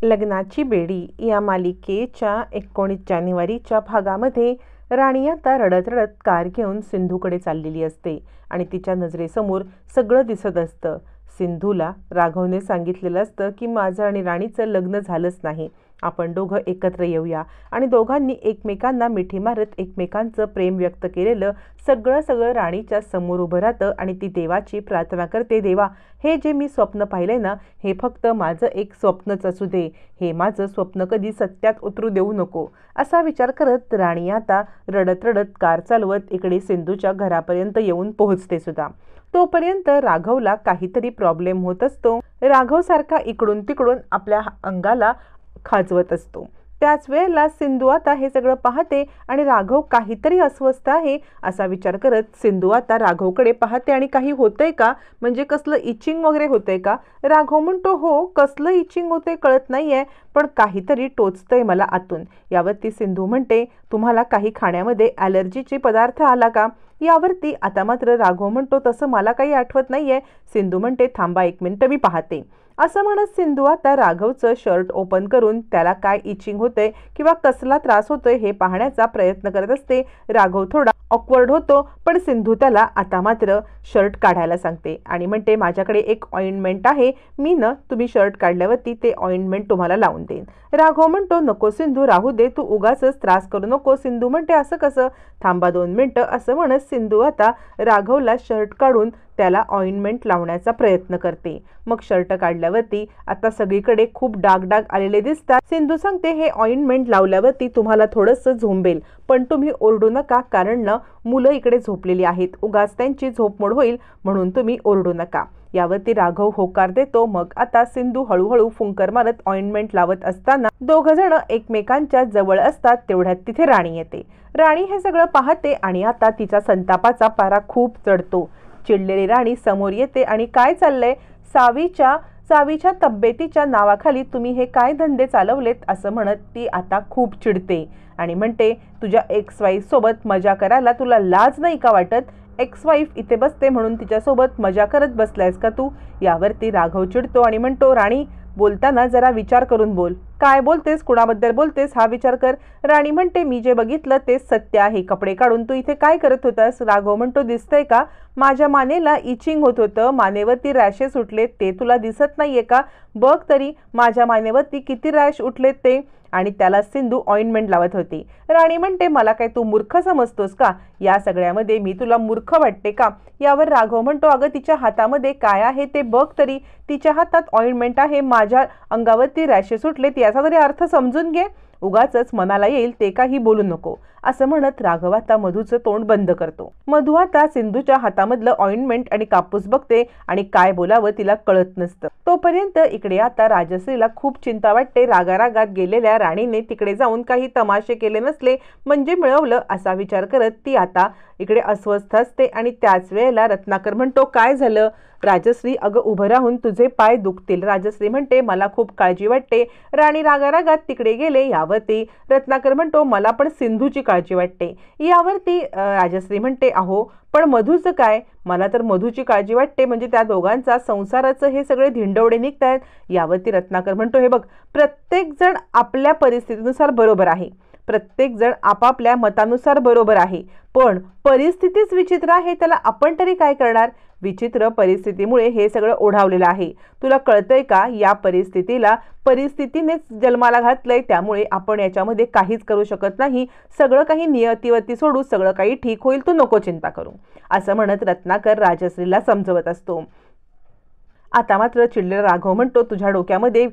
लग्नाची बेडी या मालिकेच्या 19 जानेवारीच्या भागामध्ये राणी आता रडत रडत कार घेऊन सिंधूकडे चाललेली असते आणि तिच्या नजरेसमोर सगळं दिसत असतं। सिंधूला राघवने सांगितलेलं असतं की माझं आणि राणीचं लग्न झालंच नाही, आपण दोघं एकत्र येऊया आणि दोघांनी एकमेकांना मिठी मारत एकमेकांचं प्रेम व्यक्त केलेलं सगळं राणीच्या समोर उभं राहतं आणि ती देवाची प्रार्थना करते, देवा हे जे मी स्वप्न पाहिलंय ना, हे फक्त माझं एक स्वप्नच असू दे, हे माझं स्वप्न कधी सत्यात उतरू देऊ नको, असा विचार करत राणी आता रडत रडत कार चालवत इकडे सिंधूच्या घरापर्यंत येऊन पोहोचते सुद्धा। तोपर्यंत राघवला काहीतरी प्रॉब्लेम होत असतो। राघव सारखा इकडून तिकडून आपल्या अंगाला खाजवत असतो। त्याच वेळेला सिंधू आता हे सगळं पाहते आणि राघव काहीतरी अस्वस्थ आहे असा विचार करत सिंधू आता राघवकडे पाहते आणि काही होतंय का, म्हणजे कसलं इचिंग वगैरे होतंय का? राघव म्हणतो हो, कसलं इचिंग होतंय कळत नाहीये, पण काहीतरी टोचतंय मला आतून। यावरती सिंधू म्हणते, तुम्हाला काही खाण्यामध्ये ॲलर्जीचे पदार्थ आला का? यावरती आता मात्र राघव म्हणतो, तसं मला काही आठवत नाहीये। सिंधू म्हणते, थांबा एक मिनिट मी पाहते। असं म्हणत सिंधू आता राघवचं शर्ट ओपन करून त्याला काय इचिंग होतंय किंवा कसला त्रास होतोय हे पाहण्याचा प्रयत्न करत असते। राघव थोडा ऑकवर्ड होतो, पण सिंधू त्याला आता मात्र शर्ट काढायला सांगते आणि म्हणते, माझ्याकडे एक ऑइंटमेंट आहे, मी तुम्ही शर्ट काढल्यावरती ते ऑइंटमेंट तुम्हाला लावून देईन। राघव म्हणतो, नको सिंधू, राहू दे, तू उगाचच त्रास करू नको। सिंधू म्हणते, असं कसं, थांबा 2 मिनिटं। असं म्हणत सिंधू आता राघवला शर्ट काढून त्याला ऑइंटमेंट लावण्याचा प्रयत्न करते। मग शर्ट काढल्यावरती आता सगळीकडे खूप डाग आलेले दिसतात। सिंधू सांगते, हे ऑइंटमेंट लावल्यावरती तुम्हाला थोडंसं झोंबेल, पण तुम्ही ओरडू नका, कारण मुलं इकडे झोपलेली आहेत, उगाच त्यांची झोपमोड होईल, म्हणून तुम्ही ओरडू नका। यावरती राघव होकार देतो। मग आता सिंधू हळूहळू फुंकर मारत ऑइंटमेंट लावत असताना दोघ जण एकमेकांच्या जवळ असतात, तेवढ्यात तिथे राणी येते। राणी हे सगळं पाहते आणि आता तिचा संतापाचा पारा खूप चढतो। चिडलेली राणी समोर येते आणि काय चाललंय, सावीच्या तब्येतीच्या नावाखाली तुम्ही हे काय धंदे चालवलेत, असं म्हणत ती आता खूप चिडते आणि म्हणते, तुझ्या एक्स वाईफ सोबत मजा करायला तुला लाज नाही का वाटत? एक्स वाईफ इथे बसते म्हणून तिच्यासोबत मजा करत बसलायस का तू? यावरती राघव चिडतो आणि म्हणतो, राणी बोलताना जरा विचार करून बोल, काय बोलतेस, कुणाबद्दल बोलतेस हा विचार कर। राणी म्हणते, मी जे बघितलं ते सत्य आहे, कपडे काढून तू इथे काय करत होतास? राघव म्हणतो, दिसतंय का, माझ्या मानेला इचिंग होत होतं, मानेवरती रॅशेस उठलेत, ते तुला दिसत नाहीये का? बघ तरी माझ्या मानेवरती किती रॅश उठलेत ते। आणि त्याला सिंधू ऑइंटमेंट लावत होती। राणी म्हणते, मला काय तू मूर्ख समजतोस का? या सगळ्यामध्ये मी तुला मूर्ख वाटते का? यावर राघव म्हणतो, अगं तिच्या हातामध्ये काय आहे ते बघ तरी, तिच्या हातात ऑइंटमेंट आहे, माझ्या अंगावरती रॅशेस सुटलेत, याचा तरी अर्थ समजून घे, उगाचच मनाला येईल ते काही बोलू नको, असं म्हणत राघव आता मधूचं तोंड बंद करतो। मधू आता सिंधूच्या हातामधलं ऑइंटमेंट आणि कापूस बघते आणि काय बोलावं तिला कळत नसतं। तोपर्यंत इकडे आता राजश्रीला खूप चिंता वाटते। रागारागात गेलेल्या राणीने तिकडे जाऊन काही तमाशे केले नसले म्हणजे मिळवलं असा विचार करत ती आता इकडे अस्वस्थ असते आणि त्याच वेळेला रत्नाकर म्हणतो, काय झालं? राजश्री, अगं उभं राहून तुझे पाय दुखतील। राजश्री म्हणते, मला खूप काळजी वाटते। राणी रागारागात तिकडे गेले। यावरती रत्नाकर म्हणतो, मला पण सिंधूची काळजी वाटते। यावरती राजश्री म्हणते, अहो पण मधूचं काय? मला तर मधूची काळजी वाटते, म्हणजे त्या दोघांचा संसाराचं हे सगळे धिंडवडे निघतायत। यावरती रत्नाकर म्हणतो, हे बघ, प्रत्येक जण आपल्या परिस्थितीनुसार बरोबर आहे, प्रत्येक जण आपापल्या मतानुसार बरोबर आहे, पण परिस्थितीच विचित्र आहे, त्याला आपण तरी काय करणार? विचित्र परिस्थितीमुळे हे सगळं ओढावलेलं आहे, तुला कळतंय का? या परिस्थितीनेच जन्माला घातलंय, त्यामुळे आपण याच्यामध्ये काहीच करू शकत नाही, सगळं काही नियतीवरती सोडू, सगळं काही ठीक होईल, तू नको चिंता करू, असं म्हणत रत्नाकर राजश्रीला समजवत असतो। आता मात्र चिडलेला राघव म्हणतो, तुझ्या डोक्यामध्ये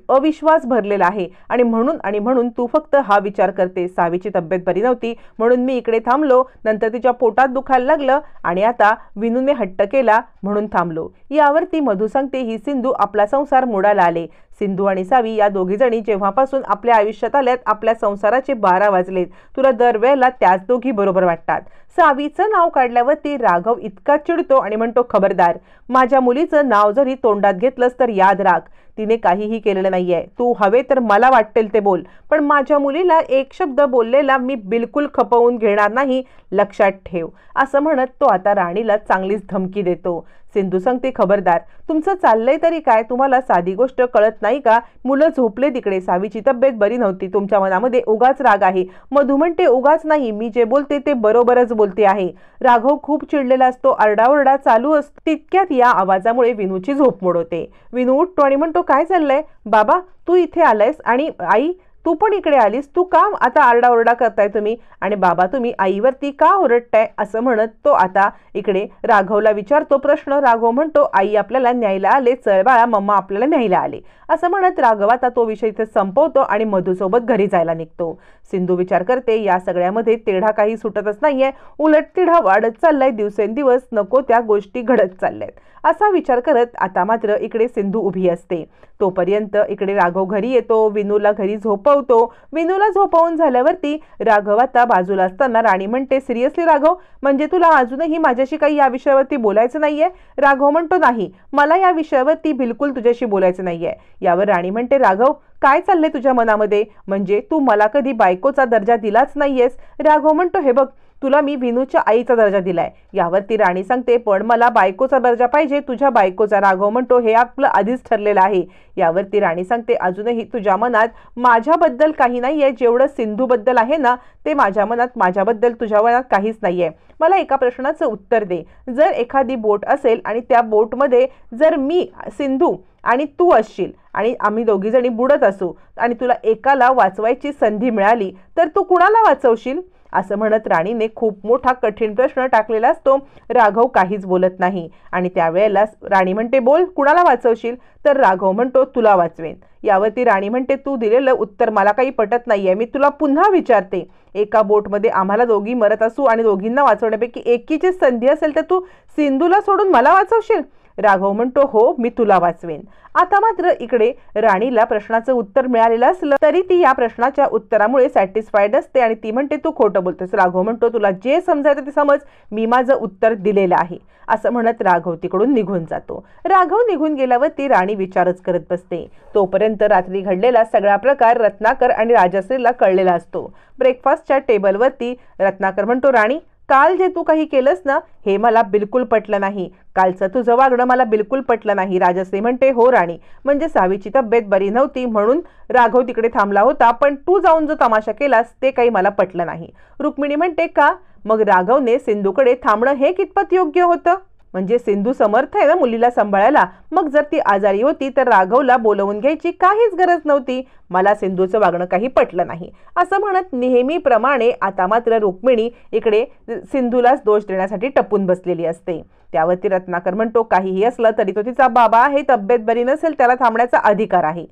अविश्वास भरलेला आहे आणि म्हणून तू फक्त हा विचार करते, सावीची तब्येत बरी नव्हती म्हणून मी इकडे थांबलो, नंतर तिच्या पोटात दुखायला लागलं आणि आता विनूने हट्ट केला म्हणून थांबलो। यावरती मधू सांगते, ही सिंधू आपला संसार मोडायला आले। सिंधू आणि सावी या दोघीजणी जेव्हापासून आपल्या आयुष्यात आल्यात, आपल्या संसाराचे 12 वाजलेत, तुला दरवेळेला त्याच दोघी बरोबर वाटतात। सावीचं नाव काढल्यावरती राघव इतका चिडतो आणि म्हणतो, खबरदार, माझ्या मुलीचं नाव जरी तोंडात घेतलंस तर याद राख, तिने काहीही केलेलं नाहीये. तू हवे तर मला वाटेल ते बोल, पण माझ्या मुलीला एक शब्द बोललेला मी बिलकुल खपवून घेणार नाही, लक्षात ठेव, असं म्हणत तो आता राणीला चांगलीच धमकी देतो. सिंधू सांगते, खबरदार, तुमचं चाललंय तरी काय? तुम्हाला साधी गोष्ट कळत नाही का? मुलं झोपले तिकडे, सावीची तब्येत बरी नव्हती, तुमच्या मनामध्ये उगाच राग आहे. मधू म्हणते, उगाच नाही, मी जे बोलते ते बरोबरच बोलते आहे. राघव खूप चिडलेला असतो, आरडाओरडा चालू असतो. तितक्यात या आवाजामुळे विनूची झोप मोडवते. विनू उठतो आणि म्हणतो, काय चाललंय? बाबा, तू इथे आलायस आणि आई तू पण इकडे आलीस, तू का आता आरडाओरडा करताय तुम्ही? आणि बाबा, तुम्ही आईवरती का ओरडताय? असं म्हणत तो आता इकडे राघवला विचारतो प्रश्न. राघव म्हणतो, आई आपल्याला न्यायला आले, चल बाळा, मम्मा आपल्याला न्यायला आले, असं म्हणत राघव आता तो विषय इथे संपवतो आणि मधूसोबत घरी जायला निघतो. सिंधू विचार करते, या सगळ्यामध्ये तेढा काही सुटतच नाहीये, उलट तिढा वाढत चाललाय, दिवसेंदिवस नको त्या गोष्टी घडत चालल्यात, असा विचार करत आता मात्र इकडे सिंधू उभी असते. तोपर्यंत इकडे राघव घरी येतो, विनूला घरी झोपवतो. विनूला झोपवून झाल्यावरती राघव आता बाजूला असताना राणी म्हणते, सिरियसली राघव, म्हणजे तुला अजूनही माझ्याशी काही या विषयावरती बोलायचं नाहीये? राघव म्हणतो, नाही, मला या विषयावरती बिलकुल तुझ्याशी बोलायचं नाहीये. यावर राणी म्हणते, राघव, काय चाललंय तुझ्या मनामध्ये? म्हणजे तू मला कधी बायकोचा दर्जा दिलाच नाहीयेस. राघव म्हणतो, हे बघ, तुला मी विनूच्या आईचा दर्जा दिलाय. यावरती राणी सांगते, पण मला बायकोचा दर्जा पाहिजे, तुझ्या बायकोचा. राघव म्हणतो, हे आपलं आधीच ठरलेलं आहे. यावरती राणी सांगते, अजूनही तुझ्या मनात माझ्याबद्दल काही नाहीये, जेवढं सिंधूबद्दल आहे ना, ते माझ्या मनात माझ्याबद्दल तुझ्या मनात काहीच नाहीये. मला एका प्रश्नाचं उत्तर दे. जर एखादी बोट असेल आणि त्या बोटमध्ये जर मी, सिंधू आणि तू असशील आणि आम्ही दोघी जणी बुडत असू आणि तुला एकाला वाचवायची संधी मिळाली, तर तू कुणाला वाचवशील? असं म्हणत राणीने खूप मोठा कठीण प्रश्न टाकलेला असतो. राघव काहीच बोलत नाही आणि त्यावेळेला राणी म्हणते, बोल, कुणाला वाचवशील? तर राघव म्हणतो, तुला वाचवेन. यावरती राणी म्हणते, तू दिलेलं उत्तर मला काही पटत नाहीये, मी तुला पुन्हा विचारते. एका बोटमध्ये आम्हाला दोघी मरत असू आणि दोघींना वाचवण्यापैकी एकीची संधी असेल तर तू सिंधूला सोडून मला वाचवशील? राघव म्हणतो, हो, मी तुला वाचवेन. आता मात्र इकडे राणीला प्रश्नाचं उत्तर मिळालेलं असलं तरी ती या प्रश्नाच्या उत्तरामुळे सॅटिस्फाईड असते आणि ती म्हणते, तू खोटं बोलतेस. राघव म्हणतो, तुला जे समजायचं ते समज, मी माझं उत्तर दिलेलं आहे, असं म्हणत राघव तिकडून निघून जातो. राघव निघून गेल्यावर ती राणी विचारच करत बसते. तोपर्यंत रात्री घडलेला सगळा प्रकार रत्नाकर आणि राजश्रीला कळलेला असतो. ब्रेकफास्टच्या टेबलवरती रत्नाकर म्हणतो, राणी, काल जे तू काही केलंस ना, हे मला बिलकुल पटलं नाही. कालचं तुझं वागणं मला बिलकुल पटलं नाही. राजश्री म्हणते, हो राणी, म्हणजे सावीची तब्येत बरी नव्हती म्हणून राघव तिकडे थांबला होता, पण तू जाऊन जो तमाशा केलास ते काही मला पटलं नाही. रुक्मिणी म्हणते, का? मग राघवने सिंधूकडे थांबणं हे कितपत योग्य होतं? म्हणजे सिंधू समर्थ आहे ना मुलीला सांभाळायला, मग जर ती आजारी होती तर राघवला बोलवून घ्यायची काहीच गरज नव्हती. मला सिंधूचं वागणं काही पटलं नाही, असं म्हणत नेहमीप्रमाणे आता मात्र रुक्मिणी इकडे सिंधूलाच दोष देण्यासाठी टपून बसलेली असते. त्यावरती रत्नाकर म्हणतो, काहीही असलं तरी तो तिचा बाबा आहे, तब्येत बरी नसेल त्याला थांबण्याचा अधिकार आहे.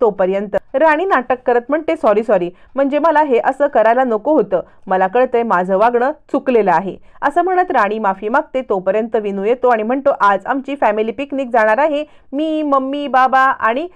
तोपर्यंत राणी नाटक करत म्हणते, सॉरी, म्हणजे मला हे असं करायला नको होतं, मला कळतंय माझं वागणं चुकलेलं आहे, असं म्हणत राणी माफी मागते. तोपर्यंत विनू येतो आणि म्हणतो, आज आमची फॅमिली पिकनिक जाणार आहे, मी, मम्मी, बाबा आणि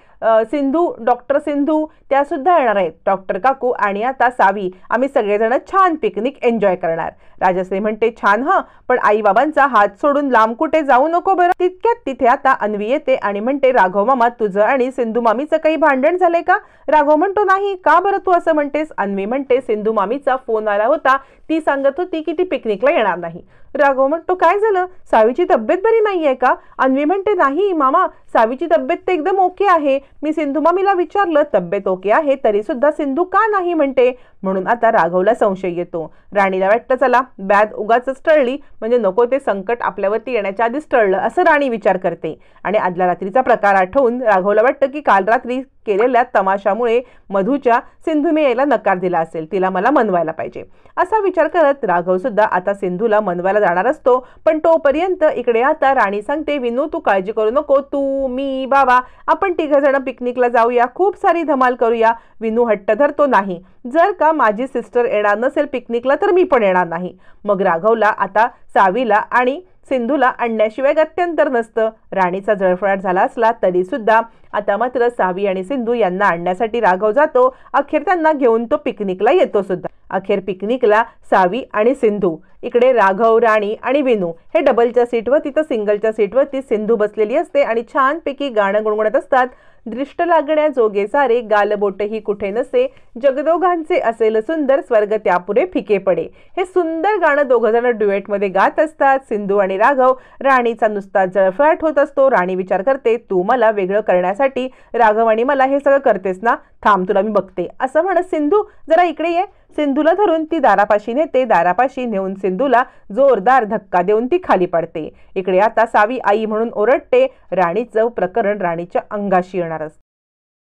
सिंधू, डॉक्टर सिंधू त्या सुद्धा येणार आहेत, डॉक्टर काकू आणि आता सावी, आम्ही सगळेजण छान पिकनिक एन्जॉय करणार. राजश्री म्हणते, छान, हं, पण आई बाबांचा हात सोडून लांब कुठे जाऊ नको बरं. तितक्यात तिथे आता अन्वी येते आणि म्हणते, राघव मामा, तुझं आणि सिंधू मामीचं काही भांडण झालंय का? राघव म्हणतो, नाही, का बरं तू असं म्हणतेस? अन्वी म्हणते, सिंधू मामीचा फोन आला होता, ती सांगत होती की ती पिकनिकला येणार नाही. राघव म्हणतो, काय झालं? सावीची तब्येत बरी नाहीये का? अन्वी म्हणते, नाही मामा, सावीची तब्येत तर एकदम ओके आहे. मी सिंधू मामीला विचारलं, तब्येत ओके आहे तरी सुद्धा सिंधू का नाही म्हणते. म्हणून आता राघवला संशय येतो. राणीला वाटतं, चला बॅद उगाचच टळली, म्हणजे नको ते संकट आपल्यावरती येण्याच्या आधीच टळलं, असं राणी विचार करते. आणि आदल्या रात्रीचा प्रकार आठवून राघवला वाटतं की काल रात्री केलेल्या तमाशामुळे मधूच्या सिंधूने यायला नकार दिला असेल, तिला मला मनवायला पाहिजे, असा विचार करत राघव सुद्धा आता सिंधूला मनवायला जाणार असतो. पण तोपर्यंत इकडे आता राणी सांगते, विनू, तू काळजी करू नको, तू, मी, बाबा आपण तिघजण पिकनिकला जाऊया, खूप सारी धमाल करूया. विनू हट्ट धरतो, नाही, जर का माझी सिस्टर येणार नसेल पिकनिकला तर मी पण येणार नाही. मग राघवला आता सावीला आणि सिंधूला आणण्याशिवाय गत्यंतर नसतं. राणीचा जळफळाट झाला असला तरी सुद्धा आता मात्र सावी आणि सिंधू यांना आणण्यासाठी राघव जातो. अखेर त्यांना घेऊन तो पिकनिकला येतो सुद्धा. अखेर पिकनिकला सावी आणि सिंधू, इकडे राघव, राणी आणि विनू हे डबलच्या सीटवर, तिथं सिंगलच्या सीटवरती सिंधू बसलेली असते आणि छानपैकी गाणं गुणगुणत असतात. दृष्ट लागण्याजोगे सारे, गालबोटही कुठे नसे, जगदोघांचे असेल सुंदर, स्वर्ग त्यापुरे फिके पडे. हे सुंदर गाणं दोघं जण ड्युएटमध्ये गात असतात. सिंधू आणि राघव. राणीचा नुसता जळफळाट होत असतो. राणी विचार करते, तू मला वेगळं करण्यासाठी राघव आणि मला हे सगळं करतेस ना, थांब तुला मी बघते, असं म्हणत सिंधू जरा इकडे ये. सिंधूला धरून ती दारापाशी नेते. दारापाशी नेऊन सिंधूला जोरदार धक्का देऊन ती खाली पडते. इकडे आता सावी आई म्हणून ओरडते. राणीचं प्रकरण राणीच्या अंगाशी येणार असते.